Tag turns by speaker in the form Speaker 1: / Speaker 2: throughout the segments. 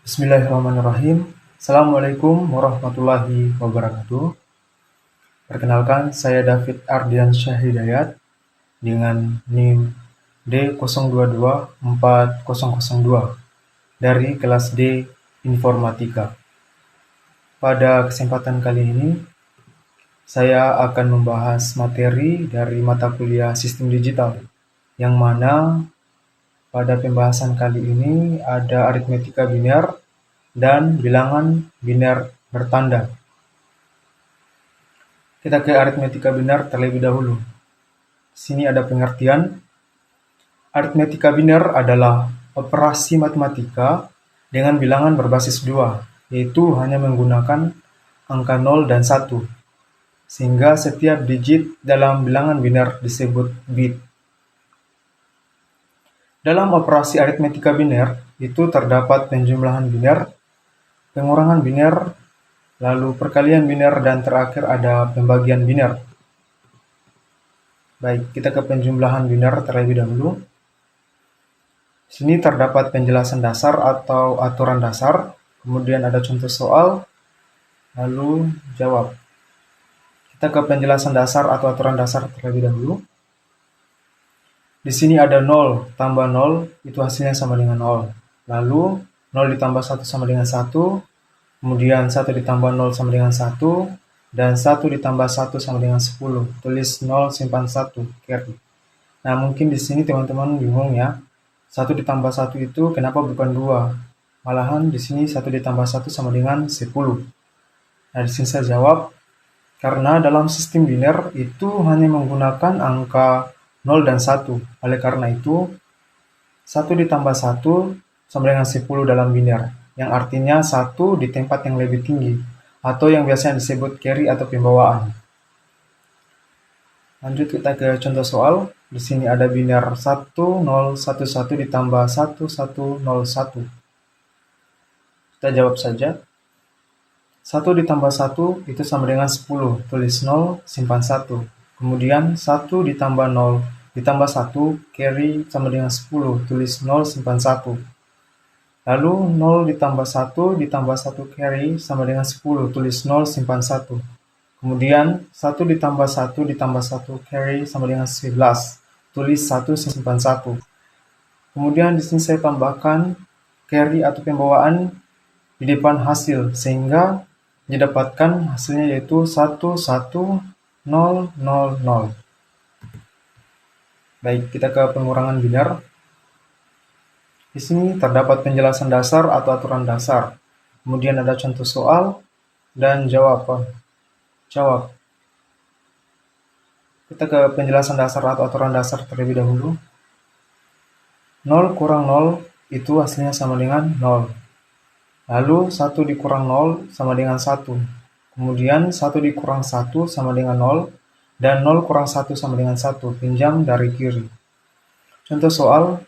Speaker 1: Bismillahirrahmanirrahim. Assalamualaikum warahmatullahi wabarakatuh. Perkenalkan, saya David Ardiansyah Hidayat dengan NIM D02240002 dari kelas D Informatika. Pada kesempatan kali ini, saya akan membahas materi dari mata kuliah Sistem Digital, yang mana pada pembahasan kali ini ada aritmetika biner dan bilangan biner bertanda. Kita ke aritmetika biner terlebih dahulu. Sini ada pengertian. Aritmetika biner adalah operasi matematika dengan bilangan berbasis 2, yaitu hanya menggunakan angka 0 dan 1, sehingga setiap digit dalam bilangan biner disebut bit. Dalam operasi aritmetika biner, itu terdapat penjumlahan biner, pengurangan biner, lalu perkalian biner, dan terakhir ada pembagian biner. Baik, kita ke penjumlahan biner terlebih dahulu. Sini terdapat penjelasan dasar atau aturan dasar, kemudian ada contoh soal, lalu jawab. Kita ke penjelasan dasar atau aturan dasar terlebih dahulu. Di sini ada 0 tambah 0, itu hasilnya sama dengan 0. Lalu 0 ditambah 1 sama dengan 1, kemudian 1 ditambah 0 sama dengan 1, dan 1 ditambah 1 sama dengan 10. Tulis 0 simpan 1, carry. Nah, mungkin di sini teman-teman bingung ya. 1 ditambah 1 itu kenapa bukan 2? Malahan di sini 1 ditambah 1 sama dengan 10. Nah, di sini saya jawab, karena dalam sistem biner itu hanya menggunakan angka 0 dan 1. Oleh karena itu, 1 ditambah 1 sama dengan 10 dalam biner, yang artinya 1 di tempat yang lebih tinggi, atau yang biasanya disebut carry atau pembawaan. Lanjut kita ke contoh soal. Di sini ada biner 1011 ditambah 1101. Kita jawab saja. 1 ditambah 1 itu sama dengan 10. Tulis 0, simpan 1. Kemudian 1 ditambah 0 ditambah 1, carry sama dengan 10. Tulis 0, simpan 1. Lalu 0 ditambah 1 ditambah 1 carry sama dengan 10. Tulis 0, simpan 1. Kemudian 1 ditambah 1 ditambah 1 carry sama dengan 11. Tulis 1, simpan 1. Kemudian di sini saya tambahkan carry atau pembawaan di depan hasil, sehingga didapatkan hasilnya yaitu 11000. Baik, kita ke pengurangan biner. Di sini terdapat penjelasan dasar atau aturan dasar. Kemudian ada contoh soal dan jawaban. Jawab. Kita ke penjelasan dasar atau aturan dasar terlebih dahulu. 0 kurang 0 itu hasilnya sama dengan 0. Lalu 1 dikurang 0 sama dengan 1. Kemudian 1 dikurang 1 sama dengan 0. Dan 0 kurang 1 sama dengan 1. Pinjam dari kiri. Contoh soal.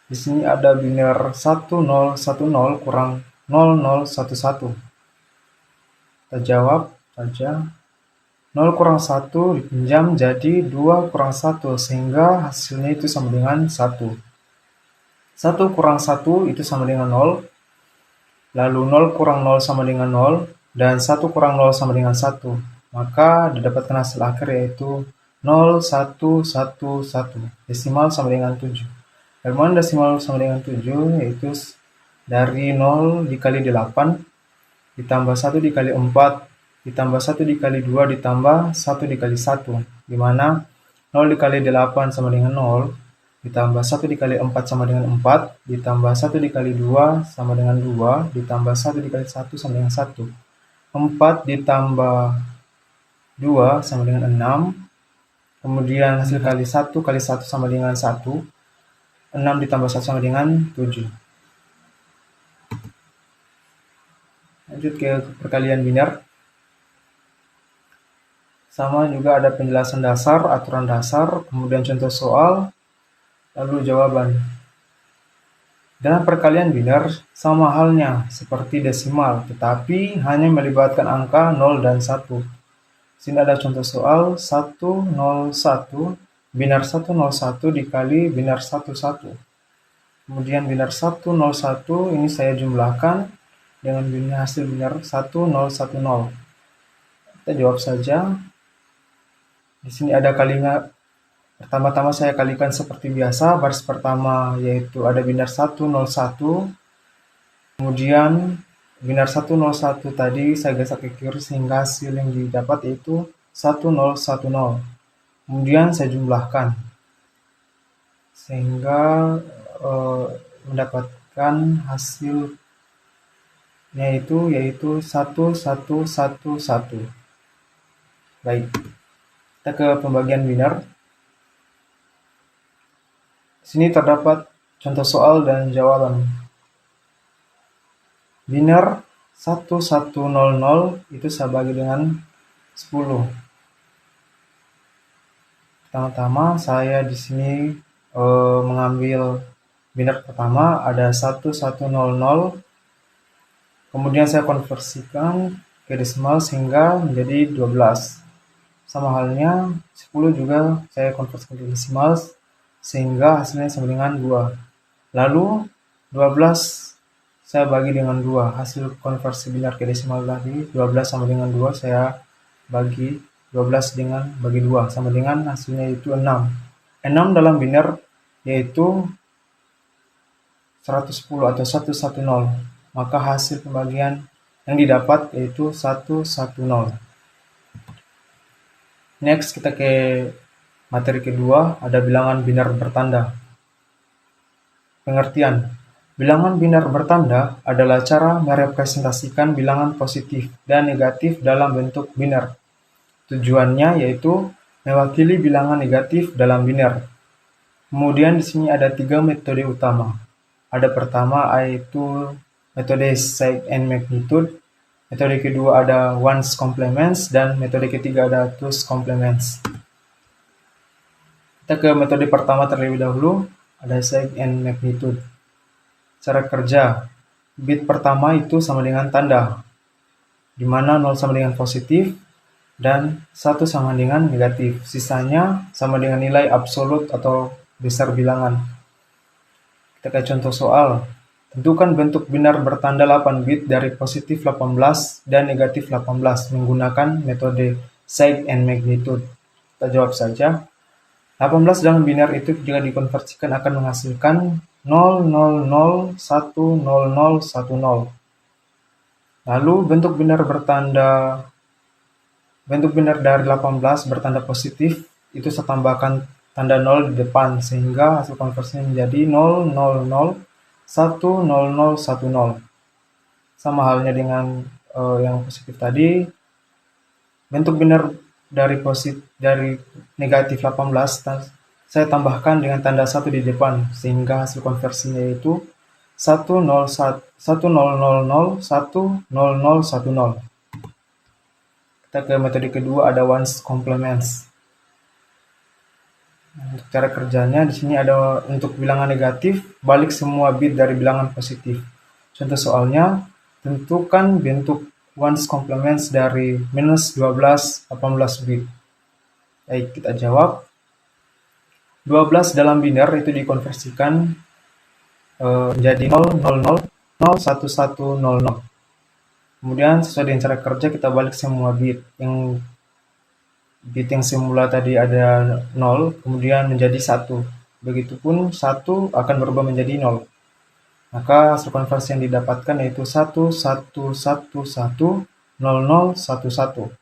Speaker 1: Di sini ada biner 1010 kurang 0011. Kita jawab saja. 0 kurang 1 dipinjam jadi 2 kurang 1, sehingga hasilnya itu sama dengan 1. 1 kurang 1 itu sama dengan 0. Lalu 0 kurang 0 sama dengan 0. Dan 1 kurang 0 sama dengan 1. Maka didapatkan hasil akhir yaitu 0111. Desimal sama dengan 7. Dari mana desimal sama dengan 7? Yaitu dari 0 dikali 8, ditambah 1 dikali 4, ditambah 1 dikali 2, ditambah 1 dikali 1. Dimana 0 dikali 8 sama dengan 0, ditambah 1 dikali 4 sama dengan 4, ditambah 1 dikali 2 sama dengan 2, ditambah 1 dikali 1 sama dengan 1. 4 ditambah 2 sama dengan 6, kemudian hasil kali 1 kali 1 sama dengan 1, 6 ditambah 1 sama dengan 7. Lanjut ke perkalian biner. Sama juga ada penjelasan dasar, aturan dasar, kemudian contoh soal, lalu jawaban. Dalam perkalian biner sama halnya seperti desimal, tetapi hanya melibatkan angka 0 dan 1. Sini ada contoh soal 101, biner 101 dikali biner 11. Kemudian biner 101 ini saya jumlahkan, dengan hasil biner 1010. Kita jawab saja. Di sini ada kalimat. Pertama-tama saya kalikan seperti biasa. Baris pertama yaitu ada biner 101. Kemudian biner 101 tadi saya geser ke kiri sehingga hasil yang didapat yaitu 1010. Kemudian saya jumlahkan sehingga mendapatkan hasilnya yaitu 1111. Baik, kita ke pembagian biner. Di sini terdapat contoh soal dan jawaban. Biner 1100 itu saya bagi dengan 10. Pertama-tama saya di sini mengambil biner pertama ada 1100, kemudian saya konversikan ke desimal sehingga menjadi 12. Sama halnya 10 juga saya konversikan ke desimal sehingga hasilnya sama dengan 2. Lalu 12 saya bagi dengan 2. Hasil konversi biner ke desimal tadi 12 sama dengan 2, saya bagi 12 dengan bagi 2 sama dengan hasilnya yaitu 6. 6 dalam biner yaitu 110 atau 110. Maka hasil pembagian yang didapat yaitu 110. Next, kita ke materi kedua, ada bilangan biner bertanda. Pengertian. Bilangan biner bertanda adalah cara merepresentasikan bilangan positif dan negatif dalam bentuk biner. Tujuannya yaitu mewakili bilangan negatif dalam biner. Kemudian di sini ada 3 metode utama. Ada pertama yaitu metode sign and magnitude. Metode kedua ada ones complements dan metode ketiga ada twos complements. Kita ke metode pertama terlebih dahulu, ada sign and magnitude. Cara kerja, bit pertama itu sama dengan tanda, di mana 0 sama dengan positif dan 1 sama dengan negatif. Sisanya sama dengan nilai absolut atau besar bilangan. Kita ke contoh soal. Tentukan bentuk biner bertanda 8 bit dari positif 18 dan negatif 18 menggunakan metode sign and magnitude. Kita jawab saja. 18 dalam biner itu jika dikonversikan akan menghasilkan 0001010. Lalu bentuk biner dari 18 bertanda positif itu saya tambahkan tanda 0 di depan sehingga hasil konversinya menjadi 0001010. Sama halnya dengan yang positif tadi. Bentuk biner dari negatif 18 saya tambahkan dengan tanda 1 di depan sehingga hasil konversinya yaitu 10001010. Kita ke metode kedua ada ones complements. Untuk cara kerjanya di sini ada untuk bilangan negatif balik semua bit dari bilangan positif. Contoh soalnya, tentukan bentuk ones complements dari minus 12 18 bit. Baik, kita jawab. 12 dalam biner itu dikonversikan menjadi 0000110. Kemudian sesuai dengan cara kerja kita balik semua bit. Bit yang semula tadi ada 0, kemudian menjadi 1. Begitupun 1 akan berubah menjadi 0. Maka hasil konversi yang didapatkan yaitu 11110011.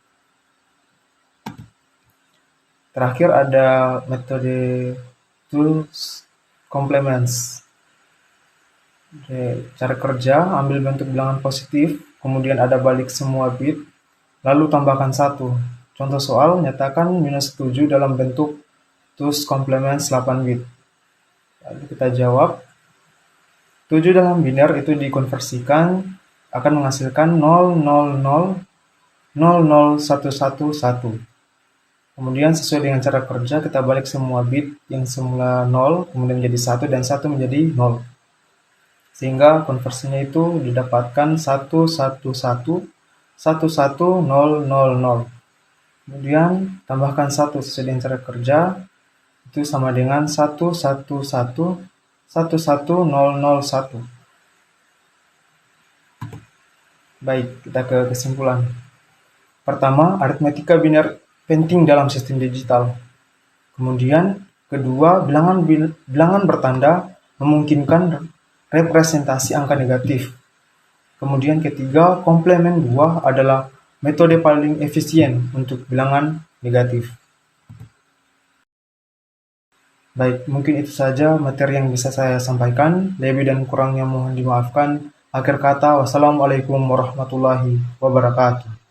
Speaker 1: Terakhir ada metode twos complements. Cara kerja, ambil bentuk bilangan positif, kemudian ada balik semua bit, lalu tambahkan 1. Contoh soal, nyatakan minus 7 dalam bentuk twos complements 8 bit. Lalu kita jawab. 7 dalam biner itu dikonversikan akan menghasilkan 0000011. Kemudian sesuai dengan cara kerja kita balik semua bit yang semula 0 kemudian menjadi 1 dan 1 menjadi 0. Sehingga konversinya itu didapatkan 11111000. Kemudian tambahkan 1 sesuai dengan cara kerja itu sama dengan 11111001. Baik, kita ke kesimpulan. Pertama, aritmetika biner penting dalam sistem digital. Kemudian, kedua, bilangan bertanda memungkinkan representasi angka negatif. Kemudian ketiga, komplemen buah adalah metode paling efisien untuk bilangan negatif. Baik, mungkin itu saja materi yang bisa saya sampaikan. Lebih dan kurangnya mohon dimaafkan. Akhir kata, wassalamualaikum warahmatullahi wabarakatuh.